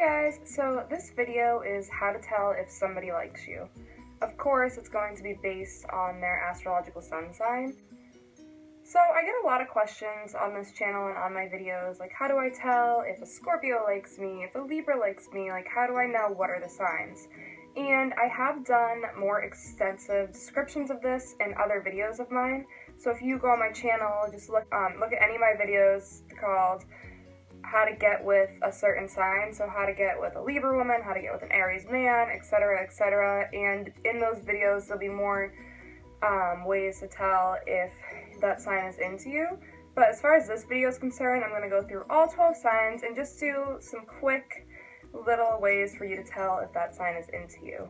guys, so this video is how to tell if somebody likes you. Of course, it's going to be based on their astrological sun sign. So I get a lot of questions on this channel and on my videos, like how do I tell if a Scorpio likes me, if a Libra likes me, like how do I know what are the signs? And I have done more extensive descriptions of this in other videos of mine. So if you go on my channel, just look at any of my videos called how to get with a certain sign, so how to get with a Libra woman, how to get with an Aries man, etc., etc. And in those videos, there'll be more ways to tell if that sign is into you. But as far as this video is concerned, I'm going to go through all 12 signs and just do some quick little ways for you to tell if that sign is into you.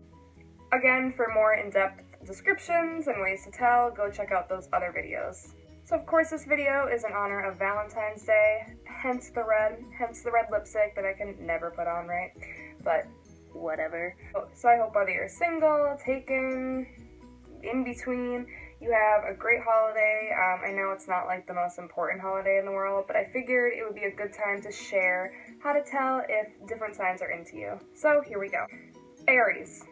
Again, for more in-depth descriptions and ways to tell, go check out those other videos. So of course this video is in honor of Valentine's Day, hence the red lipstick that I can never put on, right? But whatever. So I hope whether you're single, taken, in between, you have a great holiday. I know it's not like the most important holiday in the world, but I figured it would be a good time to share how to tell if different signs are into you. So here we go. Aries.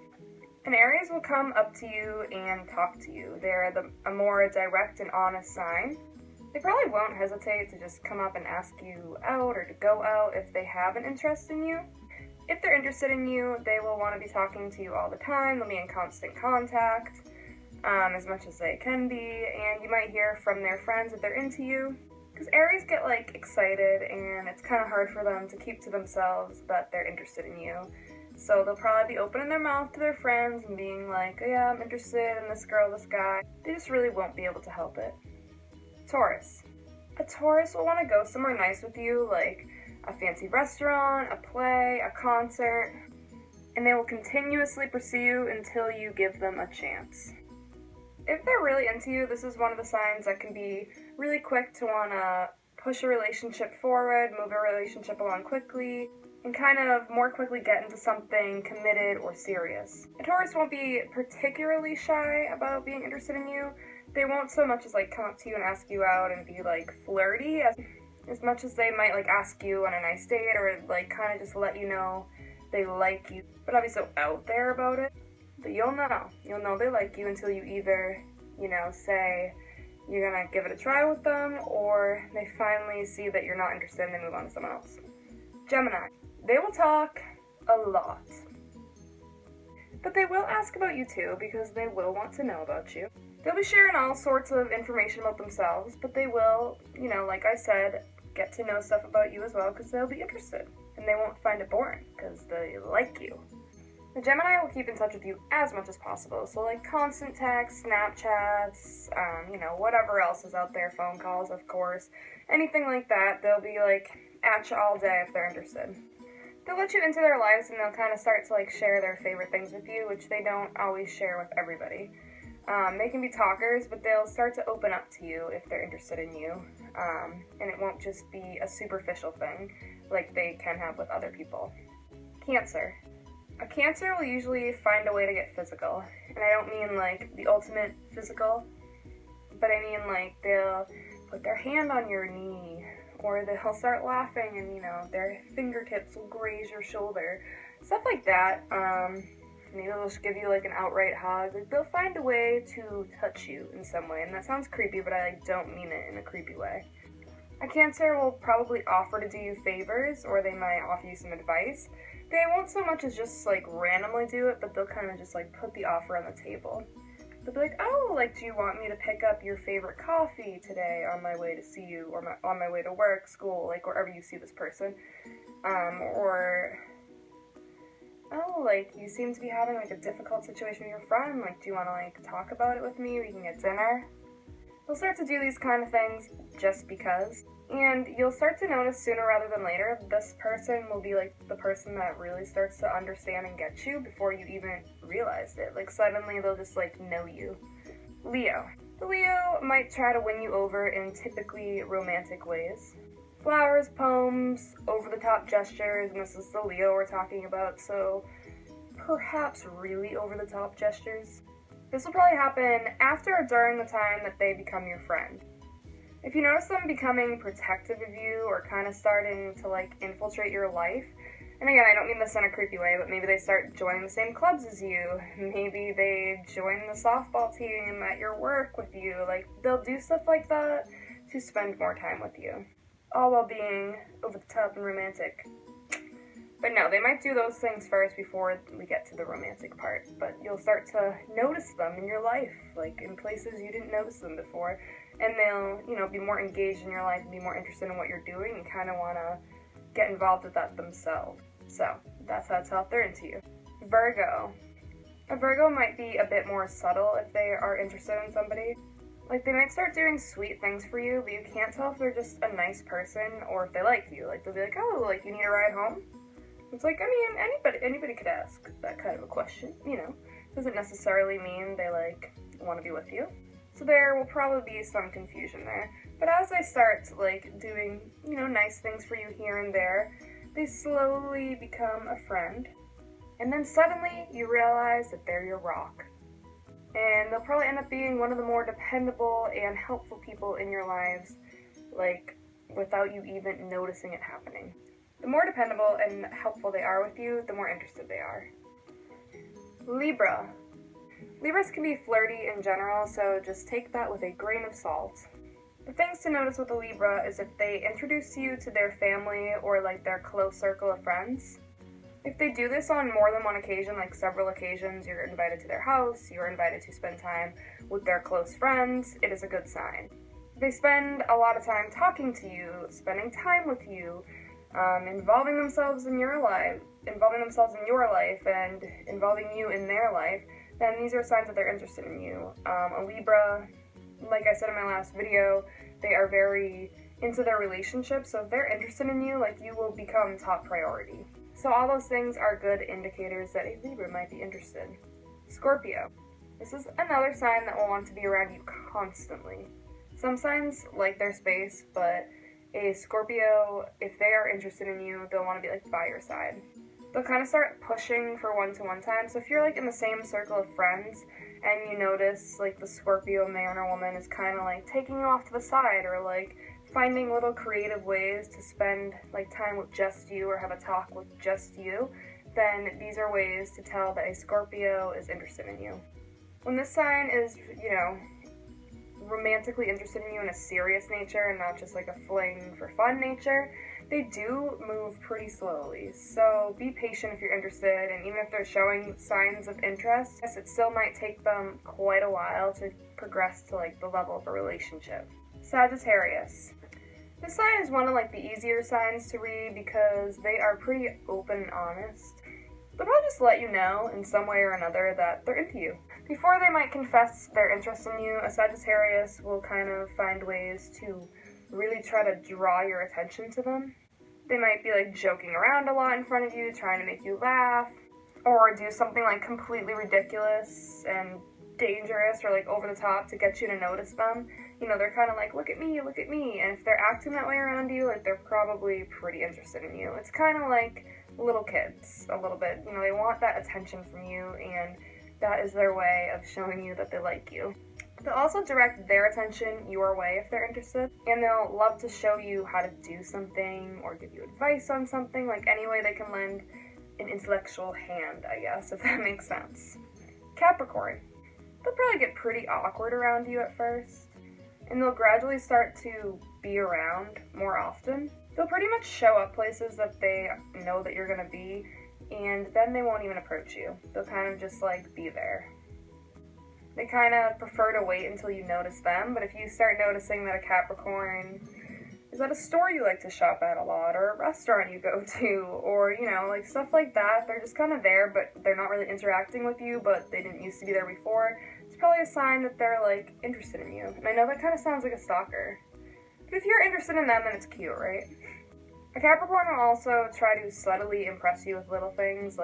An Aries will come up to you and talk to you. They're a more direct and honest sign. They probably won't hesitate to just come up and ask you out or to go out if they have an interest in you. If they're interested in you, they will want to be talking to you all the time. They'll be in constant contact as much as they can be, and you might hear from their friends if they're into you. Because Aries get excited, and it's kind of hard for them to keep to themselves that they're interested in you. So they'll probably be opening their mouth to their friends and being like, oh yeah, I'm interested in this girl, this guy. They just really won't be able to help it. Taurus. A Taurus will want to go somewhere nice with you, like a fancy restaurant, a play, a concert, and they will continuously pursue you until you give them a chance. If they're really into you, this is one of the signs that can be really quick to want to push a relationship forward, move a relationship along quickly, and kind of more quickly get into something committed or serious. A Taurus won't be particularly shy about being interested in you. They won't so much as come up to you and ask you out and be flirty as much as they might ask you on a nice date or kind of just let you know they like you, but not be so out there about it. But you'll know they like you until you either, say you're gonna give it a try with them, or they finally see that you're not interested and they move on to someone else. Gemini. They will talk a lot, but they will ask about you too because they will want to know about you. They'll be sharing all sorts of information about themselves, but they will, like I said, get to know stuff about you as well because they'll be interested and they won't find it boring because they like you. The Gemini will keep in touch with you as much as possible, so constant texts, Snapchats, whatever else is out there, phone calls, of course, anything like that. They'll be at you all day if they're interested. They'll let you into their lives and they'll kind of start to share their favorite things with you, which they don't always share with everybody. They can be talkers, but they'll start to open up to you if they're interested in you, and it won't just be a superficial thing like they can have with other people. Cancer. A Cancer will usually find a way to get physical, and I don't mean the ultimate physical, but I mean they'll put their hand on your knee, or they'll start laughing and their fingertips will graze your shoulder, stuff like that. Maybe they'll just give you an outright hug. They'll find a way to touch you in some way, and that sounds creepy, but I don't mean it in a creepy way. A Cancer will probably offer to do you favors, or they might offer you some advice. They won't so much as just randomly do it, but they'll kind of just put the offer on the table. They'll be oh, do you want me to pick up your favorite coffee today on my way to see you, or on my way to work, school, wherever you see this person? Or, oh, you seem to be having a difficult situation with your friend, do you want to talk about it with me? We can get dinner. They'll start to do these kind of things just because. And you'll start to notice sooner rather than later, this person will be the person that really starts to understand and get you before you even realized it. Suddenly they'll just know you. Leo. The Leo might try to win you over in typically romantic ways. Flowers, poems, over-the-top gestures, and this is the Leo we're talking about, so perhaps really over-the-top gestures. This will probably happen after or during the time that they become your friend. If you notice them becoming protective of you or kind of starting to infiltrate your life, And again, I don't mean this in a creepy way, but maybe they start joining the same clubs as you. Maybe they join the softball team at your work with you. Like, they'll do stuff like that to spend more time with you, all while being over the top and romantic. But no, they might do those things first before we get to the romantic part. But you'll start to notice them in your life, like in places you didn't notice them before. And they'll, be more engaged in your life and be more interested in what you're doing and kind of want to get involved with that themselves. So that's how to tell if they're into you. Virgo. A Virgo might be a bit more subtle if they are interested in somebody. Like, they might start doing sweet things for you, but you can't tell if they're just a nice person or if they like you. Like, they'll be like, oh, like, you need a ride home? It's like, I mean, anybody could ask that kind of a question, Doesn't necessarily mean they, want to be with you. So there will probably be some confusion there. But as they start, doing, nice things for you here and there, they slowly become a friend. And then suddenly you realize that they're your rock. And they'll probably end up being one of the more dependable and helpful people in your lives, without you even noticing it happening. The more dependable and helpful they are with you, the more interested they are. Libra. Libras can be flirty in general, so just take that with a grain of salt. The things to notice with a Libra is if they introduce you to their family or their close circle of friends. If they do this on more than one occasion, several occasions, you're invited to their house, you're invited to spend time with their close friends, it is a good sign. If they spend a lot of time talking to you, spending time with you, involving themselves in your life, and involving you in their life, then these are signs that they're interested in you. A Libra, like I said in my last video, they are very into their relationship, so if they're interested in you, you will become top priority. So all those things are good indicators that a Libra might be interested. Scorpio. This is another sign that will want to be around you constantly. Some signs like their space, but a Scorpio, if they are interested in you, they'll want to be by your side. They'll kind of start pushing for one-to-one time. So if you're in the same circle of friends and you notice the Scorpio man or woman is kind of taking you off to the side or finding little creative ways to spend time with just you or have a talk with just you, then these are ways to tell that a Scorpio is interested in you. When this sign is, romantically interested in you in a serious nature and not just a fling for fun nature, they do move pretty slowly. So be patient if you're interested, and even if they're showing signs of interest, it still might take them quite a while to progress to the level of a relationship. Sagittarius. This sign is one of the easier signs to read because they are pretty open and honest. They'll probably just let you know in some way or another that they're into you. Before they might confess their interest in you, a Sagittarius will kind of find ways to really try to draw your attention to them. They might be joking around a lot in front of you, trying to make you laugh, or do something completely ridiculous and dangerous or over the top to get you to notice them. They're kind of look at me, and if they're acting that way around you, they're probably pretty interested in you. It's kind of like little kids, a little bit. They want that attention from you, and that is their way of showing you that they like you. They'll also direct their attention your way if they're interested, and they'll love to show you how to do something or give you advice on something, any way they can lend an intellectual hand, I guess, if that makes sense. Capricorn. They'll probably get pretty awkward around you at first, and they'll gradually start to be around more often. They'll pretty much show up places that they know that you're going to be, and then they won't even approach you. They'll kind of just be there. They kind of prefer to wait until you notice them, but if you start noticing that a Capricorn is at a store you like to shop at a lot, or a restaurant you go to, or, stuff like that, they're just kind of there, but they're not really interacting with you, but they didn't used to be there before, it's probably a sign that they're, interested in you. And I know that kind of sounds like a stalker, but if you're interested in them, then it's cute, right? A Capricorn will also try to subtly impress you with little things,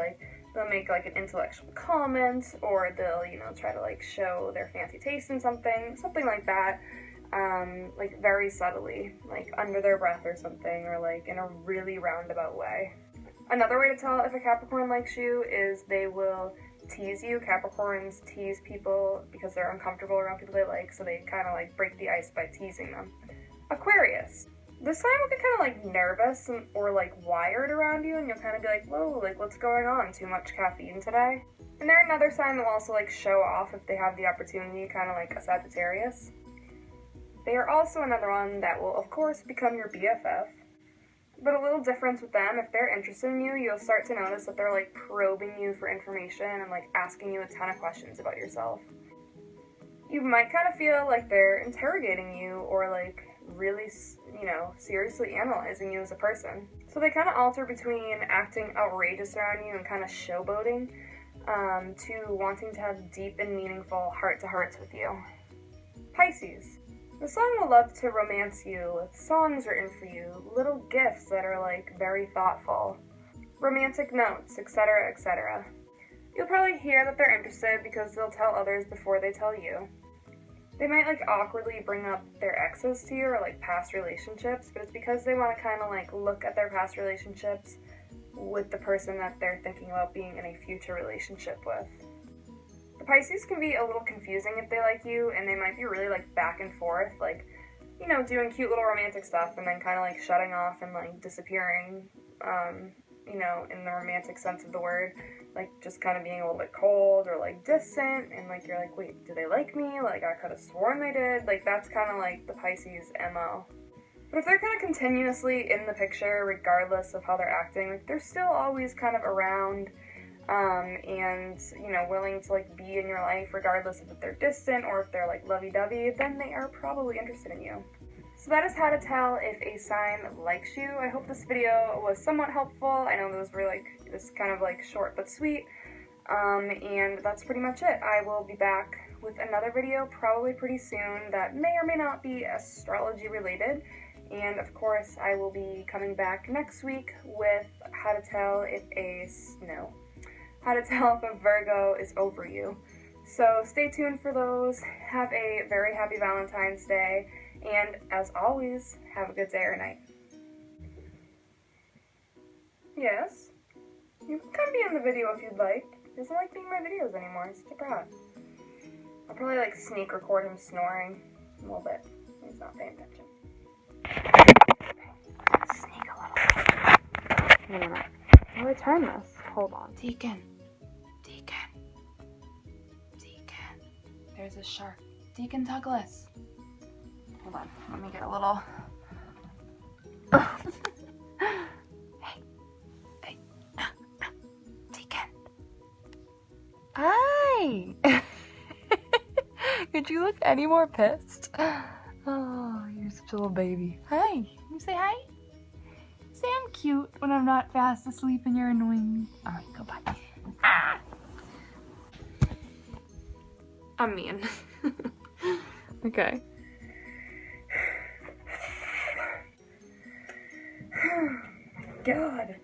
they'll make an intellectual comment, or they'll, try to show their fancy taste in something like that, very subtly, under their breath or something, or in a really roundabout way. Another way to tell if a Capricorn likes you is they will tease you. Capricorns tease people because they're uncomfortable around people they like, so they kind of break the ice by teasing them. Aquarius. This sign will get kind of like nervous or like wired around you, and you'll kind of be like, whoa, like what's going on? Too much caffeine today? And they're another sign that will also like show off if they have the opportunity, kind of like a Sagittarius. They are also another one that will, of course, become your BFF. But a little difference with them, if they're interested in you, you'll start to notice that they're like probing you for information and like asking you a ton of questions about yourself. You might kind of feel like they're interrogating you or like really, seriously analyzing you as a person. So they kind of alter between acting outrageous around you and kind of showboating to wanting to have deep and meaningful heart-to-hearts with you. Pisces. The song will love to romance you with songs written for you, little gifts that are like very thoughtful, romantic notes, etc., etc. You'll probably hear that they're interested because they'll tell others before they tell you. They might like awkwardly bring up their exes to you or like past relationships, but it's because they want to kind of like look at their past relationships with the person that they're thinking about being in a future relationship with. The Pisces can be a little confusing if they like you, and they might be really like back and forth, like, doing cute little romantic stuff and then kind of like shutting off and like disappearing, in the romantic sense of the word, like just kind of being a little bit cold or like distant, and like you're like, wait, do they like me? Like I could have sworn they did. Like that's kind of like the Pisces MO. But if they're kind of continuously in the picture, regardless of how they're acting, like they're still always kind of around, and willing to like be in your life, regardless of if they're distant or if they're like lovey-dovey, then they are probably interested in you. So that is how to tell if a sign likes you. I hope this video was somewhat helpful. I know those were just kind of like short but sweet, and that's pretty much it. I will be back with another video probably pretty soon that may or may not be astrology related. And of course, I will be coming back next week with how to tell if a Virgo is over you. So stay tuned for those. Have a very happy Valentine's Day. And as always, have a good day or night. Yes? You can come be in the video if you'd like. He doesn't like being in my videos anymore. He's super hot. I'll probably like sneak record him snoring a little bit. He's not paying attention. Sneak a little. No. How do I turn this? Hold on. Deacon. There's a shark. Deacon Douglas. Hold on. Let me get a little. Hey. Deacon. Hi. Could you look any more pissed? Oh, you're such a little baby. Hi. You say hi? Say I'm cute when I'm not fast asleep and you're annoying me. Alright, go bye. Ah. I'm mean. Okay. God.